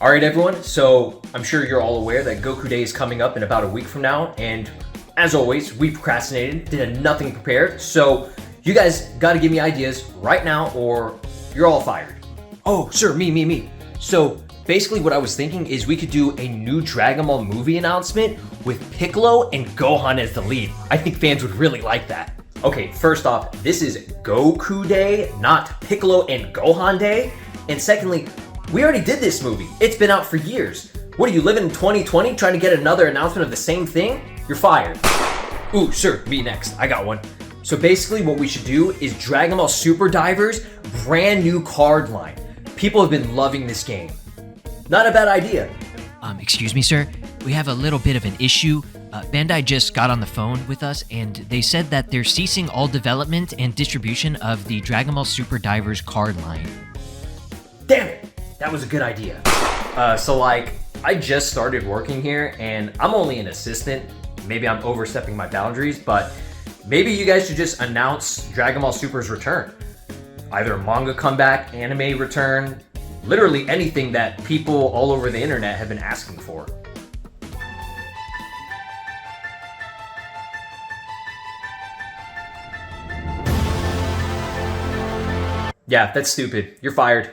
Alright everyone, so I'm sure you're all aware that Goku Day is coming up in about a week from now, and as always, we procrastinated, did nothing prepared, so you guys gotta give me ideas right now or you're all fired. Oh, sure, me. So basically what I was thinking is we could do a new Dragon Ball movie announcement with Piccolo and Gohan as the lead. I think fans would really like that. Okay, first off, this is Goku Day, not Piccolo and Gohan Day. And secondly, we already did this movie. It's been out for years. What are you, living in 2020 trying to get another announcement of the same thing? You're fired. Ooh, sure, me next. I got one. So basically what we should do is Dragon Ball Super Divers brand new card line. People have been loving this game. Not a bad idea. Excuse me, sir. We have a little bit of an issue. Bandai just got on the phone with us, and they said that they're ceasing all development and distribution of the Dragon Ball Super Divers card line. Damn it! That was a good idea. I just started working here, and I'm only an assistant. Maybe I'm overstepping my boundaries, but maybe you guys should just announce Dragon Ball Super's return. Either manga comeback, anime return, literally anything that people all over the internet have been asking for. Yeah, that's stupid. You're fired.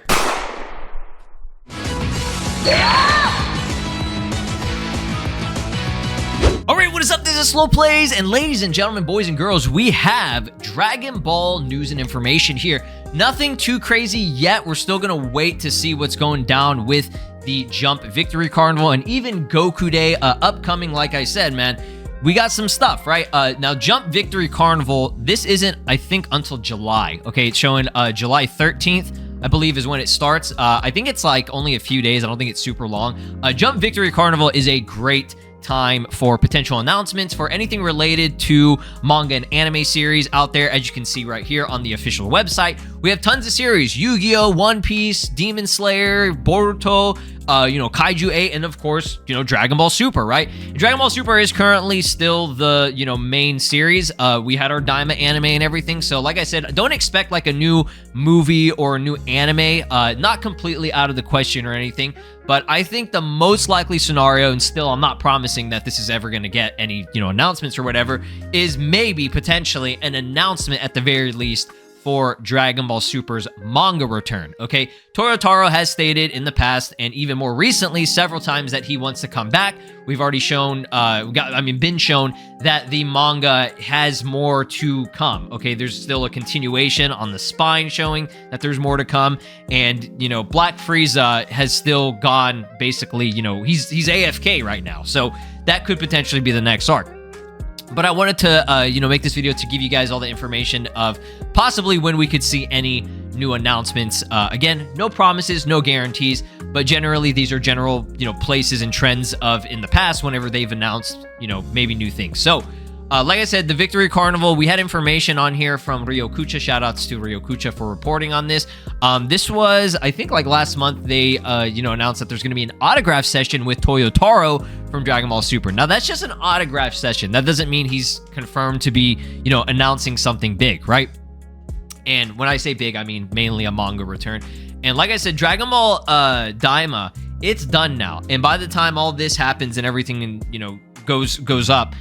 Alright, what is up? This is SLOplays, and ladies and gentlemen, boys and girls, we have Dragon Ball news and information here. Nothing too crazy yet. We're still gonna wait to see what's going down with the Jump Victory Carnival and even Goku Day upcoming. Like I said, man, we got some stuff, right? Now, Jump Victory Carnival, this isn't, I think, until July. Okay, it's showing July 13th. I believe is when it starts. I think it's like only a few days. I don't think it's super long. Jump Victory Carnival is a great time for potential announcements for anything related to manga and anime series out there. As you can see right here on the official website, we have tons of series: Yu-Gi-Oh!, One Piece, Demon Slayer, Boruto, Kaiju 8, and of course, Dragon Ball Super, right? Dragon Ball Super is currently still the, main series. We had our Daima anime and everything. So like I said, don't expect like a new movie or a new anime. Not completely out of the question or anything, but I think the most likely scenario, and still I'm not promising that this is ever going to get any, announcements or whatever, is maybe potentially an announcement at the very least for Dragon Ball Super's manga return, okay? Toyotaro has stated in the past, and even more recently, several times that he wants to come back. We've already shown, been shown that the manga has more to come, okay? There's still a continuation on the spine showing that there's more to come, and, Black Frieza has still gone, basically, he's AFK right now, so that could potentially be the next arc. But I wanted to, make this video to give you guys all the information of possibly when we could see any new announcements. Again, no promises, no guarantees, but generally these are general, places and trends of in the past whenever they've announced, maybe new things. So, like I said, the Victory Carnival, we had information on here from Ryokucha. Shoutouts to Ryokucha for reporting on this. This was, I think, like last month, they, announced that there's going to be an autograph session with Toyotaro from Dragon Ball Super. Now, that's just an autograph session. That doesn't mean he's confirmed to be, announcing something big, right? And when I say big, I mean mainly a manga return. And like I said, Dragon Ball Daima, it's done now. And by the time all this happens and everything, goes up,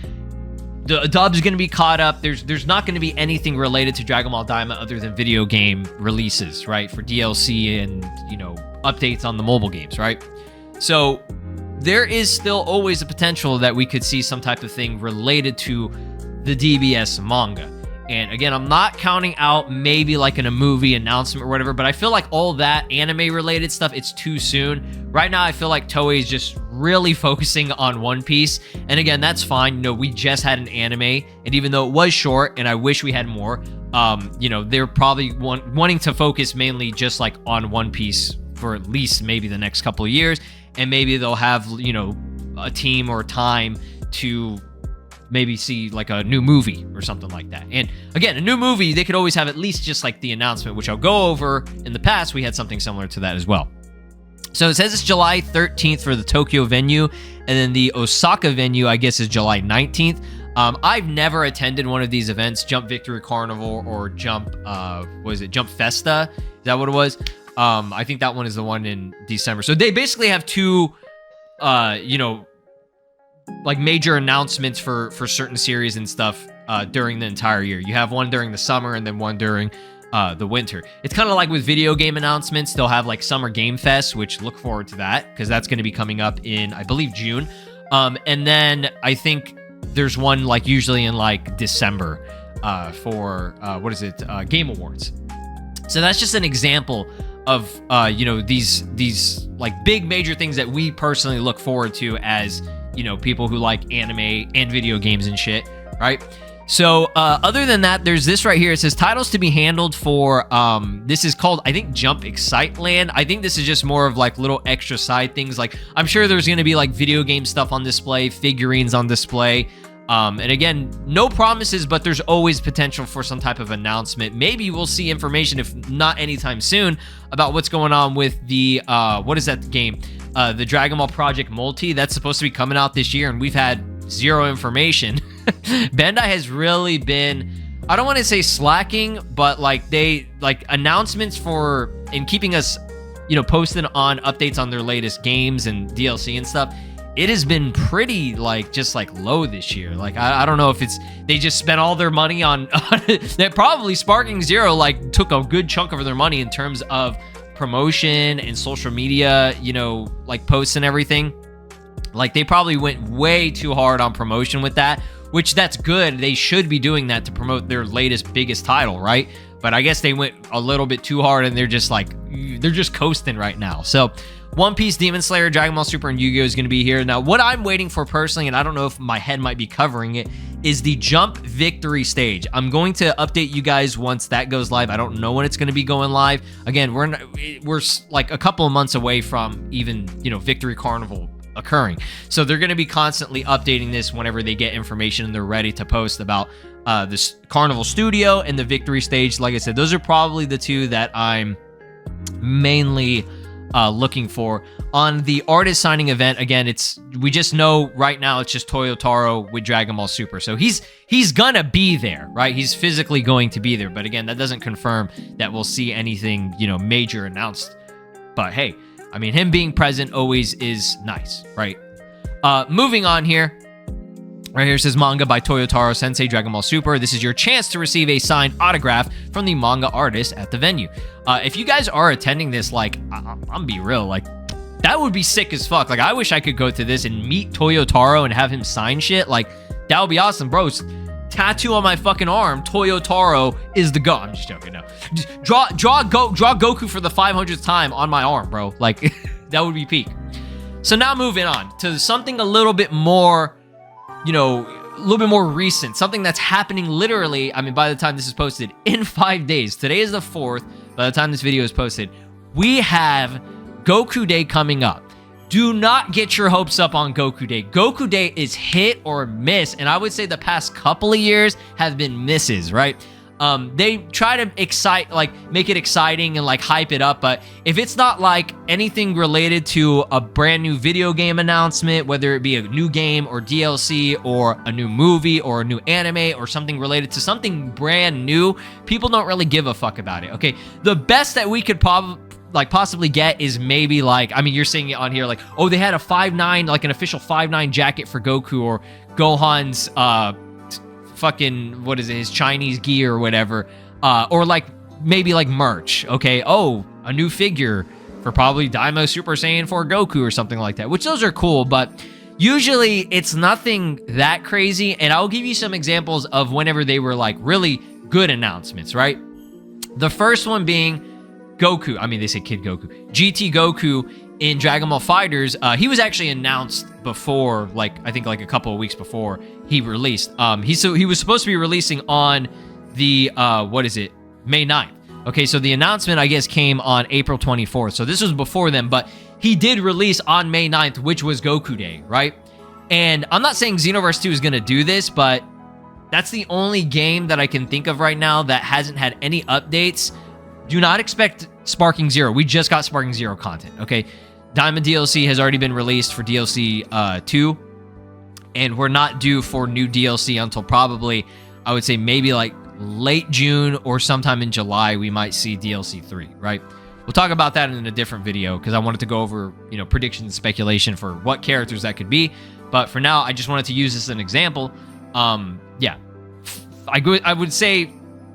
the dub's going to be caught up. There's not going to be anything related to Dragon Ball Daima other than video game releases, right? For DLC and, updates on the mobile games, right? So there is still always a potential that we could see some type of thing related to the DBS manga. And again, I'm not counting out maybe like in a movie announcement or whatever, but I feel like all that anime related stuff, it's too soon. Right now, I feel like Toei is just really focusing on One Piece. And again, that's fine. We just had an anime, and even though it was short and I wish we had more, they're probably wanting to focus mainly just like on One Piece for at least maybe the next couple of years. And maybe they'll have, a team or time to maybe see like a new movie or something like that. And again, a new movie, they could always have at least just like the announcement, which I'll go over. In the past, we had something similar to that as well. So it says it's July 13th for the Tokyo venue, and then the Osaka venue, I guess, is July 19th. I've never attended one of these events, Jump Victory Carnival or Jump, Jump Festa? Is that what it was? I think that one is the one in December. So they basically have two, you know, like major announcements for certain series and stuff during the entire year. You have one during the summer and then one during the winter. It's kind of like with video game announcements. They'll have like Summer Game Fest, which look forward to that because that's going to be coming up in, I believe, June. And then I think there's one like usually in like December for what is it? Game Awards. So that's just an example of you know, these like big major things that we personally look forward to as, you know, people who like anime and video games and shit, right? So other than that, there's this right here. It says titles to be handled for, this is called, I think, Jump Excite Land. I think this is just more of like little extra side things. Like I'm sure there's going to be like video game stuff on display, figurines on display. And again, no promises, but there's always potential for some type of announcement. Maybe we'll see information, if not anytime soon, about what's going on with the, what is that game? The Dragon Ball Project Multi. That's supposed to be coming out this year, and we've had zero information. Bandai has really been, I don't want to say slacking, but like they, like announcements for, and keeping us, you know, posted on updates on their latest games and DLC and stuff. It has been pretty like just like low this year. Like I don't know if it's they just spent all their money on that. Probably Sparking Zero like took a good chunk of their money in terms of promotion and social media, you know, like posts and everything. Like they probably went way too hard on promotion with that, which that's good. They should be doing that to promote their latest biggest title, right? But I guess they went a little bit too hard and they're just like, they're just coasting right now. So One Piece, Demon Slayer, Dragon Ball Super, and Yu-Gi-Oh! Is going to be here. Now, what I'm waiting for personally, and I don't know if my head might be covering it, is the Jump Victory stage. I'm going to update you guys once that goes live. I don't know when it's going to be going live. Again, we're like a couple of months away from even, you know, Victory Carnival occurring. So they're going to be constantly updating this whenever they get information and they're ready to post about this Carnival Studio and the Victory stage. Like I said, those are probably the two that I'm mainly looking for. On the artist signing event, again, we just know right now it's just Toyotaro with Dragon Ball Super. So he's gonna be there, right? He's physically going to be there. But again, that doesn't confirm that we'll see anything, you know, major announced. But hey, I mean, him being present always is nice, right? Moving on here. Right here says manga by Toyotaro Sensei, Dragon Ball Super. This is your chance to receive a signed autograph from the manga artist at the venue. If you guys are attending this, like, I'm gonna be real, like, that would be sick as fuck. Like, I wish I could go to this and meet Toyotaro and have him sign shit. Like, that would be awesome, bro. Tattoo on my fucking arm, Toyotaro is the GOAT. I'm just joking, no. Just draw Goku for the 500th time on my arm, bro. Like, that would be peak. So now moving on to something a little bit more, you know, a little bit more recent, something that's happening literally, I mean, by the time this is posted, in 5 days. Today is the 4th. By the time this video is posted, we have Goku Day coming up. Do not get your hopes up on Goku Day. Goku Day is hit or miss, and I would say the past couple of years have been misses, right? They try to make it exciting and like hype it up, but if it's not like anything related to a brand new video game announcement, whether it be a new game or DLC or a new movie or a new anime or something related to something brand new, people don't really give a fuck about it. Okay, the best that we could possibly get is maybe like, I mean, you're seeing it on here, like, oh, they had a 5'9", like an official 5'9" jacket for Goku, or Gohan's fucking, what is it, his Chinese gear or whatever, or like maybe like merch. Okay, oh, a new figure for probably Daima Super Saiyan 4 Goku or something like that, which those are cool, but usually it's nothing that crazy. And I'll give you some examples of whenever they were like really good announcements, right? The first one being Goku, I mean, they say Kid Goku, GT Goku in Dragon Ball FighterZ. He was actually announced before, like, I think like a couple of weeks before he released. He was supposed to be releasing on the, May 9th. Okay, so the announcement, I guess, came on April 24th. So this was before then, but he did release on May 9th, which was Goku Day, right? And I'm not saying Xenoverse 2 is going to do this, but that's the only game that I can think of right now that hasn't had any updates. Do not expect Sparking Zero. We just got Sparking Zero content, okay? Diamond DLC has already been released for DLC 2, and we're not due for new DLC until probably, I would say maybe like late June or sometime in July, we might see DLC 3, right? we'll talk about that in a different video because I wanted to go over, you know, predictions and speculation for what characters that could be. But for now, I just wanted to use this as an example. Yeah, I would say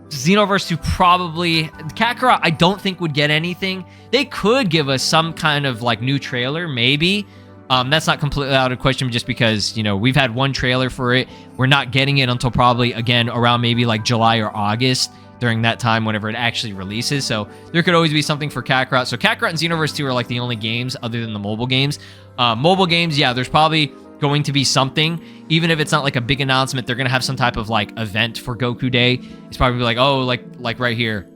Xenoverse 2 probably. Kakarot, I don't think would get anything. They could give us some kind of like new trailer, maybe. That's not completely out of question just because, you know, we've had one trailer for it. We're not getting it until probably, again, around maybe like July or August during that time whenever it actually releases. So there could always be something for Kakarot. So Kakarot and Xenoverse 2 are like the only games other than the mobile games. Mobile games, yeah, there's probably going to be something. Even if it's not like a big announcement, they're going to have some type of like event for Goku Day. It's probably like, oh, like right here.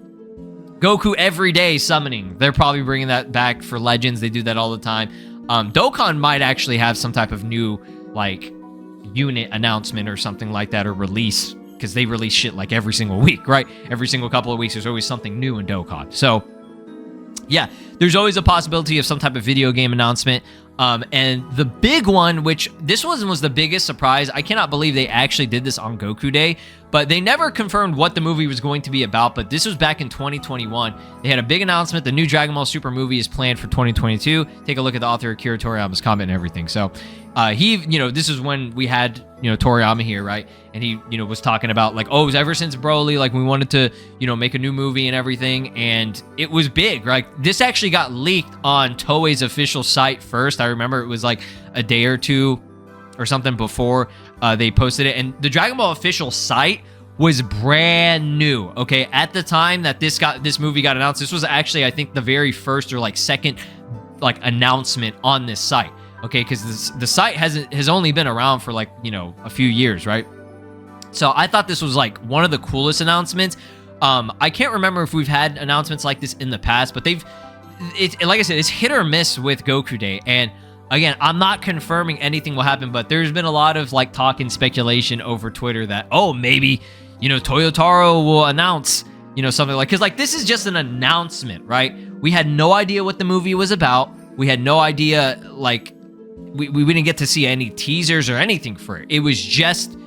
Goku every day summoning. They're probably bringing that back for Legends. They do that all the time. Dokkan might actually have some type of new like unit announcement or something like that, or release, because they release shit like every single week, right? Every single couple of weeks, there's always something new in Dokkan. So yeah, there's always a possibility of some type of video game announcement. And the big one, which this one was the biggest surprise. I cannot believe they actually did this on Goku Day, but they never confirmed what the movie was going to be about. But this was back in 2021. They had a big announcement. The new Dragon Ball Super movie is planned for 2022. Take a look at the author Akira Toriyama's comment and everything. So this is when we had, Toriyama here, right? And he, was talking about like, oh, ever since Broly, like we wanted to, make a new movie and everything. And it was big, right? This actually got leaked on Toei's official site first. I remember it was like a day or two or something before they posted it. And the Dragon Ball official site was brand new, okay? At the time that this movie got announced, this was actually, I think, the very first or like second like announcement on this site. Okay, because the site has only been around for like, a few years, right? So I thought this was like one of the coolest announcements. I can't remember if we've had announcements like this in the past, but like I said, it's hit or miss with Goku Day. And again, I'm not confirming anything will happen, but there's been a lot of like talk and speculation over Twitter that, oh, maybe, Toyotaro will announce, something like, because like this is just an announcement, right? We had no idea what the movie was about. We had no idea, like, we didn't get to see any teasers or anything for it. It was just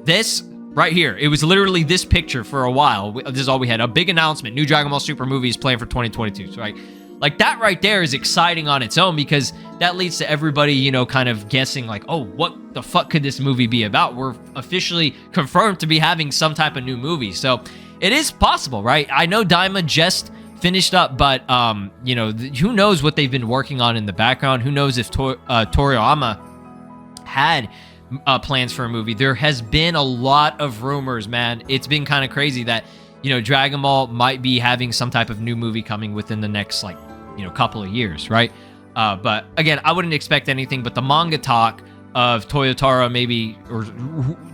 this right here. It was literally this picture for a while. This is all we had. A big announcement. New Dragon Ball Super movie is planned for 2022. So, right? Like, that right there is exciting on its own because that leads to everybody, kind of guessing like, oh, what the fuck could this movie be about? We're officially confirmed to be having some type of new movie. So, it is possible, right? I know Daima just finished up, but who knows what they've been working on in the background? Who knows if Toriyama had plans for a movie? There has been a lot of rumors, man. It's been kind of crazy that Dragon Ball might be having some type of new movie coming within the next like couple of years, right? But again, I wouldn't expect anything but the manga talk of Toyotaro maybe, or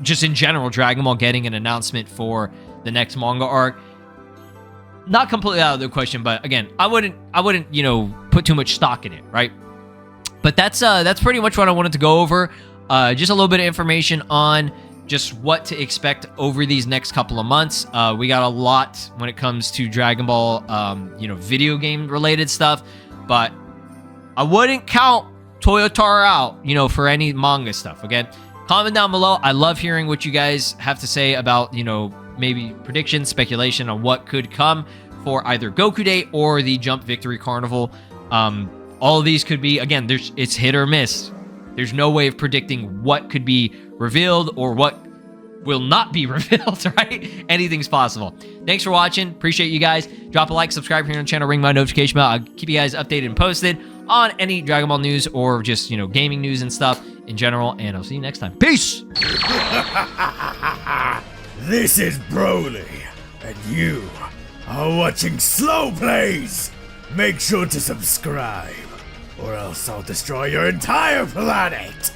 just in general Dragon Ball getting an announcement for the next manga arc. Not completely out of the question, but again, I wouldn't, put too much stock in it, right? But that's pretty much what I wanted to go over. Just a little bit of information on just what to expect over these next couple of months. We got a lot when it comes to Dragon Ball, video game related stuff, but I wouldn't count Toyotaro out, for any manga stuff. Again, comment down below. I love hearing what you guys have to say about, maybe predictions, speculation on what could come for either Goku Day or the Jump Victory Carnival. All of these could be, again, it's hit or miss. There's no way of predicting what could be revealed or what will not be revealed, right? Anything's possible. Thanks for watching. Appreciate you guys. Drop a like, subscribe here on the channel, ring my notification bell. I'll keep you guys updated and posted on any Dragon Ball news or just, gaming news and stuff in general. And I'll see you next time. Peace! This is Broly, and you are watching SLOplays. Make sure to subscribe, or else I'll destroy your entire planet.